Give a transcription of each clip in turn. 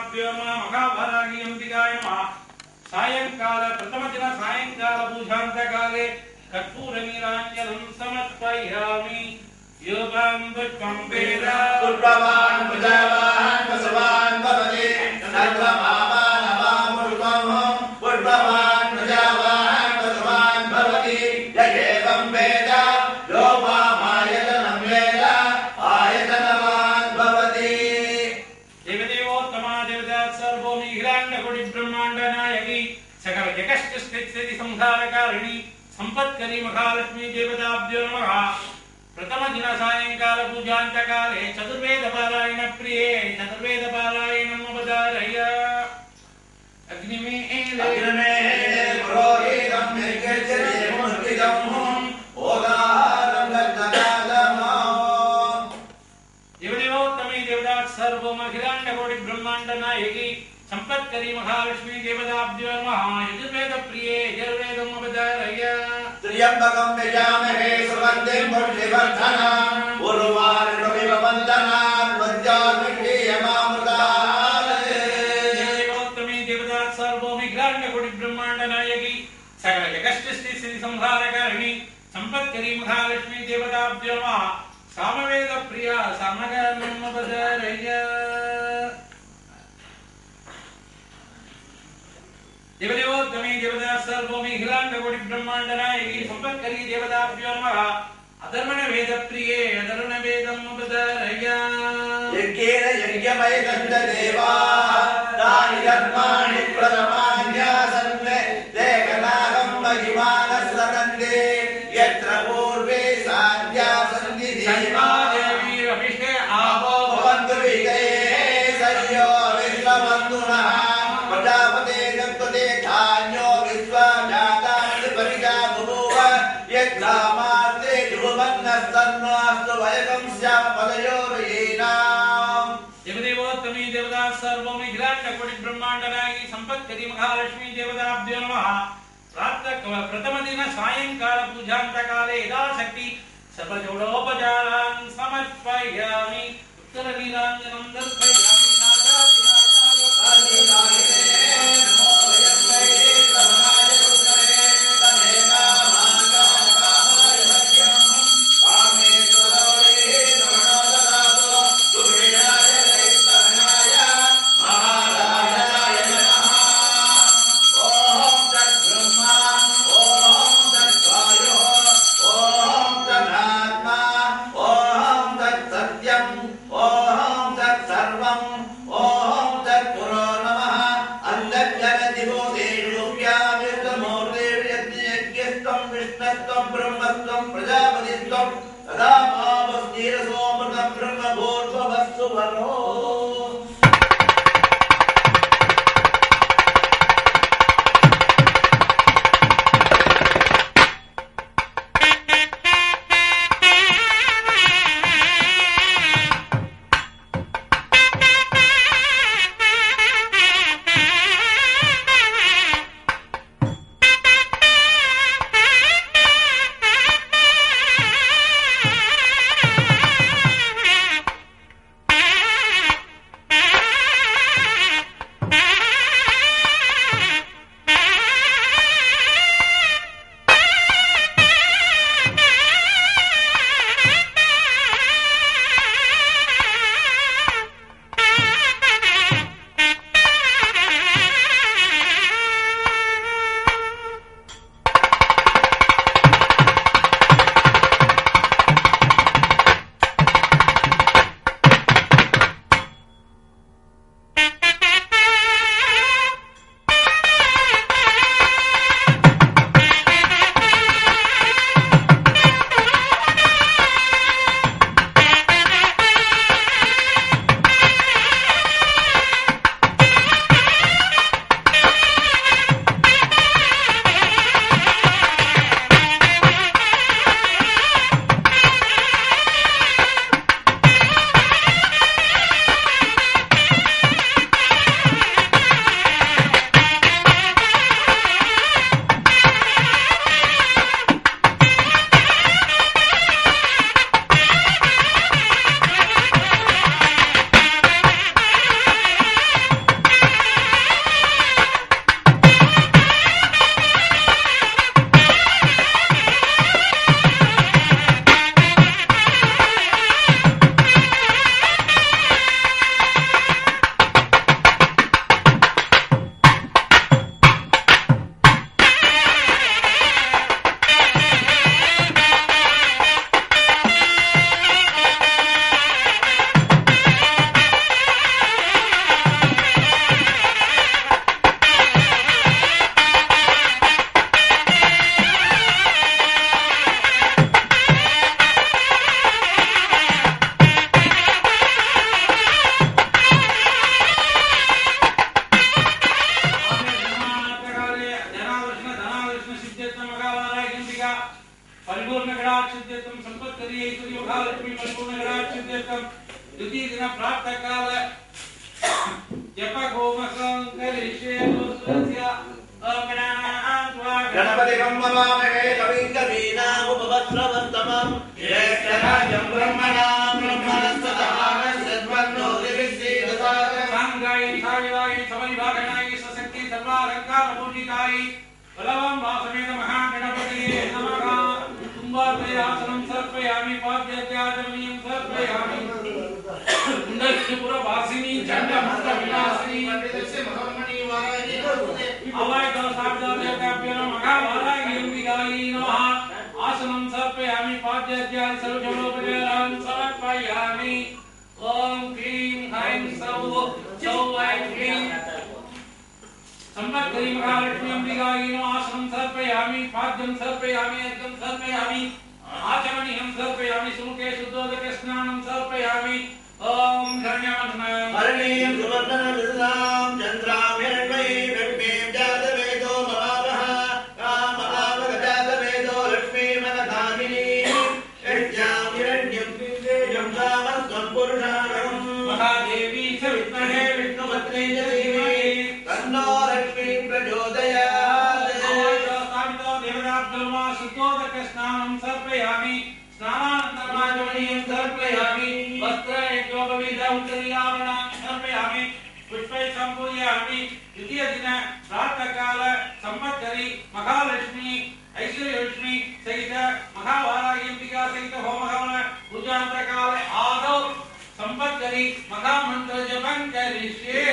देवताभ्यो नमः महाभारागी अंबिकाय नमः सायंकाल प्रथम दिन सायंकाल पूजान्तकाले कर्पूरनीराञ्जनं समर्पयामि योगं पुष्पं वेद पुष्पवान् प्रजावान् वसवान् भवति सर्वमावानवामृतं पुष्पवान् प्रजावान् वसवान् भवति यदेवं वेद लोपामायतनं वेद आयतनवान् भवति देवदेवोत्तमा देवता सर्वोमि हिरण्यकोटि ब्रह्माण्ड नायकी सकल जगत् स्थिति संहारकारिणी संपत्करी महालक्ष्मी देवताभ्यो नमः प्रथम दिन सायंकाल पूजान्तकाले चतुर्वेद पारायण प्रिये चतुर्वेद पारायणं अवधारय अग्निमेले पुरोहितं निर्गच्छति मुष्टिदं ओदारं गद्धनादमो देवदेवोत्तमे देवता सर्वमखिलाण्डकोटि ब्रह्माण्ड नायकी संपत्करी महालक्ष्मी देवताभ्यो नमः यजुर्वेद प्रिये यजुर्वेदं अवधारय त्र्यंबकं यजामहे सुगन्धिं पुष्टिवर्धनम् उर्वारुकमिव वन्दनात् मध्याह्नियमामृतात् देवोत्तमे देवता सर्वोमिघ्राण्डकोटि ब्रह्माण्ड नायकी सकल जगत्स्थिति संहारकारिणी संपत्करी महालक्ष्मी देवताभ्यो नमः सामवेद प्रिया समगमं अवधारय देवदेवोत्तमे देवता सर्वोमि हिरण्यकोटि ब्रह्माण्ड नायकी संपत्करी देवताभ्यो नमः अधर्मण वेद प्रिये अधर्मण वेदं अवधारय यज्ञेन यज्ञमय गन्ध देवाः तानि धर्माणि प्रथमान्यासन् देवनागं महिमानः सदन्ते यत्र पूर्वे साध्या सन्ति देवी अभिषे आपो भवन्तु विदये सयो विश्वबन्धुनः प्रजापते गणपते धान्यो विश्वजातानि परिजा बुभुव यद्धामास्ते जुवन्नस्तन्नास्तु वयकं स्याम पदयोर्येनाम् देवदेवोत्तमे देवता सर्वोमि हिरण्यकोटि ब्रह्माण्ड नायकी संपत्करी महालक्ष्मी देवताभ्यो नमः प्रथम दिन सायंकाल पूजान्तकाले यथाशक्ति सर्वजोडोपचारान् समर्पयामि उत्तरनीराञ्जनं दर्शयामि महालक्ष्मी परिपूर्णगणाक्षित्यर्थं द्वितीय दिन प्रातः काल जप होम संकरिष्ये तुलस्य गणपति नमामहे कविं कवीनामुपवस्त्रवन्तमं ज्येष्ठराजं ब्रह्मणां ब्रह्मणस्पतमानस्यद्वन्नो दिविश्रीदसागरं सांगायै साविदायै समविभागनायै सशक्ति सर्वालङ्कारपूजितायै बलवान् वासवेद महागणपतये नमः कुम्भार्पयासनं समर्पयामि पाद्यात्याचमनीयं समर्पयामि कुण्डलपुरवासिनी चण्डमुण्डविनाशिनी वन्दे महामणि वारायणी नमस्ते अवायतो साब्दाभ्यो नमः वारायिंबिकायै नमः आसनं समर्पयामि पाद्यात्याय सर्वजलोपचारान् समर्पयामि ओम क्लीं ऐं सौः ऐं क्लीं संवत्सरी महालक्ष्मी अंबिकायै नमः आसनं समर्पयामि पाद्यं समर्पयामि अर्घ्यं समर्पयामि आचमनीयं समर्पयामि सुमुखे शुद्धोदकस्नानं समर्पयामि ओम हरणीयं सुवर्णनमृतां चन्द्रां हिरण्मयीं लक्ष्मीं जातवेदो ममावः कामभावगजातवेदो लक्ष्मीमनकामिनीं यज्ञां हिरण्यं तेजं कामस्त्वं पुरुषाणं महादेवी च विद्महे विष्णुपत्नी च धीमहि तन्नो लक्ष्मीं प्रचोदयात् स्थापितो देवताभ्यो शुद्धोदकस्नानं समर्पयामि स्नानानन्तरमाचमनीयं समर्पयामि वस्त्रैकोपविधौत्तरीयावरणानि समर्पयामि पुष्पैः सम्पूजयामि द्वितीयदिन प्रातःकाल संवत्सरी महालक्ष्मी ऐश्वर्यलक्ष्मी सहित महावाराह्यंबिका सहित होमहवन पूजान्तरकाले आदौ संवत्सरी महामन्त्रजपं करिष्ये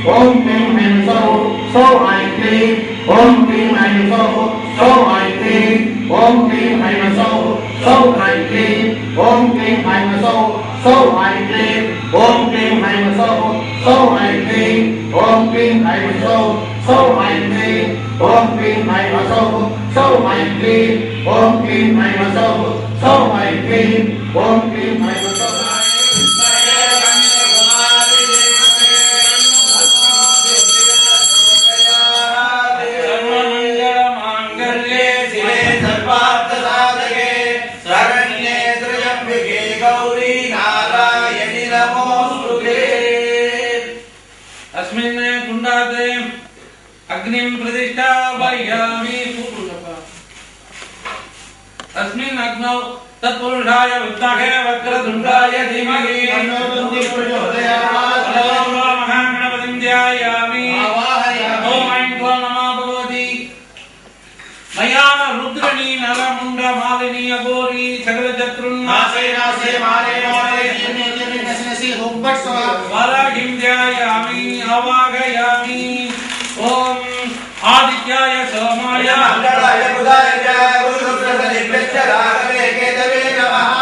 Om Klim Hai So I Klim Om Klim Hai So I Klim Om Klim Hai So I Klim Om Klim Hai So I Klim Om Klim Hai So I Klim Om Klim Hai So I Klim Om Klim Hai So I Klim Om Klim Hai So I Klim Om Klim Hai अस्मिन् कुण्डाते अग्निं प्रतिष्ठापयामि अस्मिन् अग्नौ तत्पुरुषाय विद्महे वक्रतुण्डाय धीमहि तन्नो प्रचोदयात् महागणपतिं ध्यायामि ओम ऐं क्लीं नमः भगवती मयान रुद्रणी नरमुण्ड मालिनी अघोरी सकल चतुर्नासे नासे मारे मारे वाराहिं ध्यायामि आवाहयामि ओम आदित्याय सोमाय मंगलाय बुधाय च गुरुशुक्रसनिभ्यश्च राघवे केतवे नमः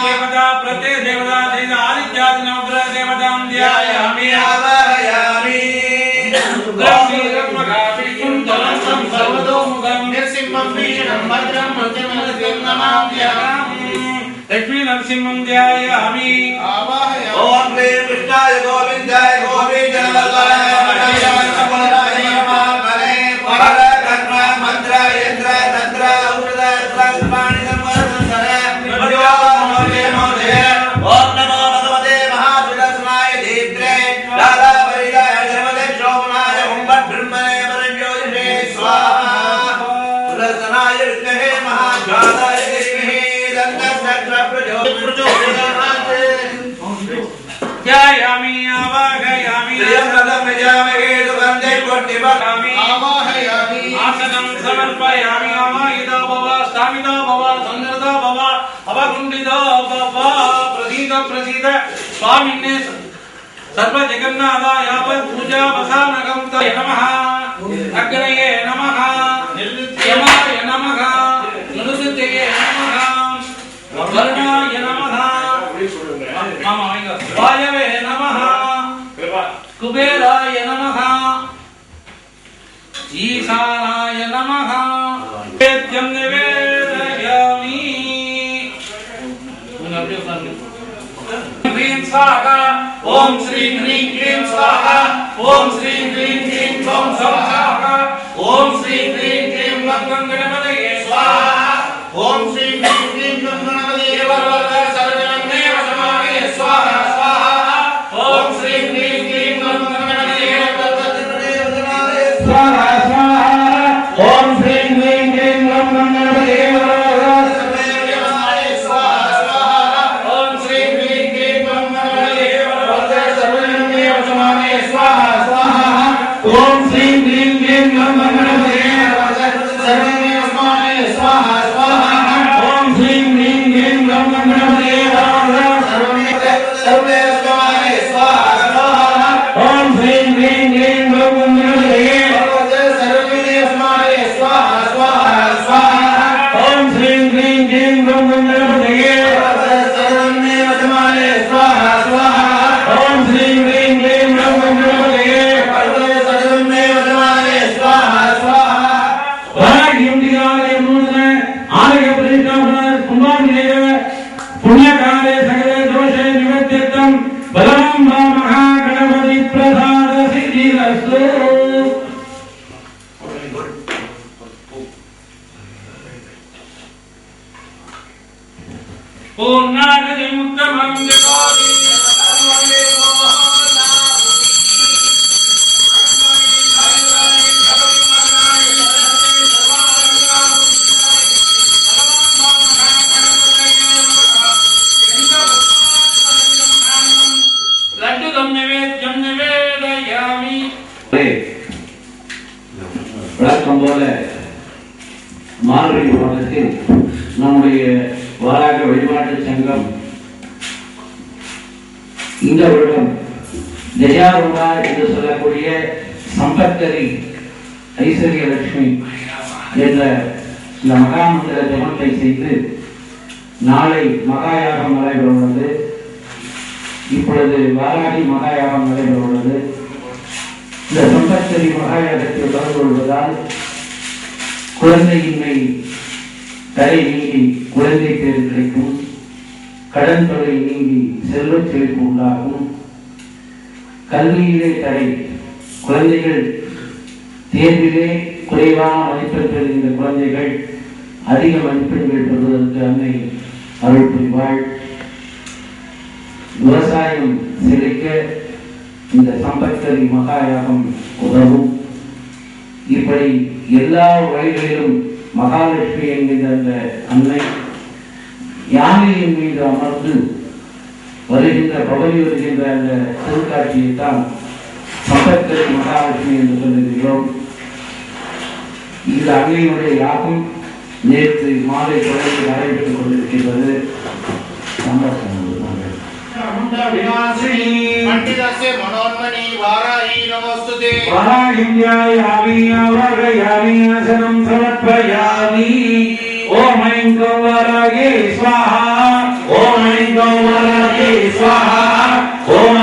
देवता प्रत्यय देवता तेज आदित्यादि नवग्रह देवतां ध्यायामि आवाहयामि ब्रह्मीरमगाभिकुण्डलं सर्वतोमुखं नरसिंहं भीषणं भद्रं मृत्युमृत्युं नमाम्यहम् लक्ष्मी नरसिंहं ध्यायामि आवाहयामि ओम क्लीं कृष्णाय गोविन्दाय गोविन्दवल्लभाय मणियाय महाबले परकर्म मंत्र यंत्र तंत्र औषध प्राणि संवर्धन ओम नमो भगवते महासुदर्शनाय दीप्ते दादा परिदाय सर्वदे शोभनाय ओम ब्रह्मणे परज्योतिषे स्वाहा सुदर्शनाय विद्महे महाज्वालाय धीमहि दन्तचक्र प्रचोदयात् ध्यायामि आवाहयामि प्रियं रतं निजामहे सुगन्धे कोटिवकामि आवाहयामि समर्पयामि अमायिता भव स्थामिता भव संगता भव अवकुंडिता भव प्रसीद स्वामिने सर्व जगन्नाथाय पूजा वसानकं तय नमः अग्नये नमः यमाय नमः नुरुतये नमः वर्णाय नमः वायवे नमः कुबेराय नमः ईशानाय नमः वेद्यं निवेदयामि ह्रीं स्वाहा ओम श्री ह्रीं क्लीं स्वाहा ओम श्री ह्रीं क्लीं क्लौं स्वाहा ओम श्री ह्रीं क्लीं गणपतये स्वाहा ओम श्री ह्रीं क्लीं गणपतये वरवरद सर्वमे वशमानये स्वाहा स्वाहा ओम श्री ह्रीं क्लीं गणपतये वरवरद स्वाहा स्वाहा ओम श्री ह्रीं क्लीं गणपतये वरवरद सर्वमे वशमानये स्वाहा स्वाहा ओम श्री ह्रीं क्लीं गणपतये वरवरद सर्वमे वशमानये स्वाहा स्वाहा ओम श्री ह्रीं क्लीं गणपतये वरवरद सर्वमे वशमानये स्वाहा स्वाहा ओम श्री ह्रीं क्लीं गणपतये वरवरद सर्वमे वशमानये स्वाहा स्वाहा ओम श्री ह्रीं क्लीं गणपतये वरवरद सर्वमे वशमानये स्वाहा स्वाहा स्वाहा ओम श्री ह्रीं क्लीं गणपतये वरवरद सर्वमे वशमानये स्वाहा स्वाहा ओम श्री ह्रीं क्लीं गणपतये वरवरद सर्वमे वशमानये स्वाहा स्वाहा आलय प्रतिष्ठापना कुंभाभिषेक पुण्यकाले सकल दोष निवृत्त्यर्थं बलराम महागणपति प्रसाद सिद्धिरस्तु पूर्णागति मुक्तमं जगोति सर्वमे வழக்கம் போல மார்கழி மாதத்தில் நம்முடைய வாராக வழிபாட்டு சங்கம் இந்த வருடம் ஜெயாருடா என்று சொல்லக்கூடிய சம்பத்தரி ஐஸ்வர்யலட்சுமி என்ற இந்த மகாமந்திர ஜபத்தை செய்து நாளை மகாயாகம் நடைபெற உள்ளது. இப்பொழுது வாராகி மகாயாகம் நடைபெற உள்ளது. இந்த சம்பத்தரி மகாயாகத்தில் கலந்து கொள்வதால் குழந்தையின்மை தடை நீங்கி குழந்தை பேர் கிடைக்கும், கடன் தொகை நீங்கி செல்வச் செழிப்பு உண்டாகும், கல்வியிலே தடை, குழந்தைகள் தேர்விலே குறைவான மதிப்பெண் பெறுகின்ற குழந்தைகள் அதிக மதிப்பெண்கள் பெறுவதற்கு அன்னை அருள் புரிவாள். விவசாயம் செழிக்க இந்த சம்பத்தரி மகாயாகம் உதவும். இப்படி எல்லா வழிகளிலும் மகாலட்சுமி என்கின்ற அந்த அன்னை யானையின் மீது அமர்ந்து வருகின்ற பவனி வருகின்ற அந்த திருக்காட்சியைத்தான் சம்பத்தரி மகாலட்சுமி என்று சொல்லுகிறோம். இந்த அன்னையுடைய யாகம் நேற்று மாலை தொடர்ந்து நடைபெற்றுக் கொண்டிருக்கின்றது. पंडितस्य मनोन्मणि वाराही नमोस्तुते वाराहिन्याय आवियावरयामि आसनं समर्पयामि ओम ऐं गौवरागे स्वाहा ओम ऐं गौवरागे स्वाहा ओम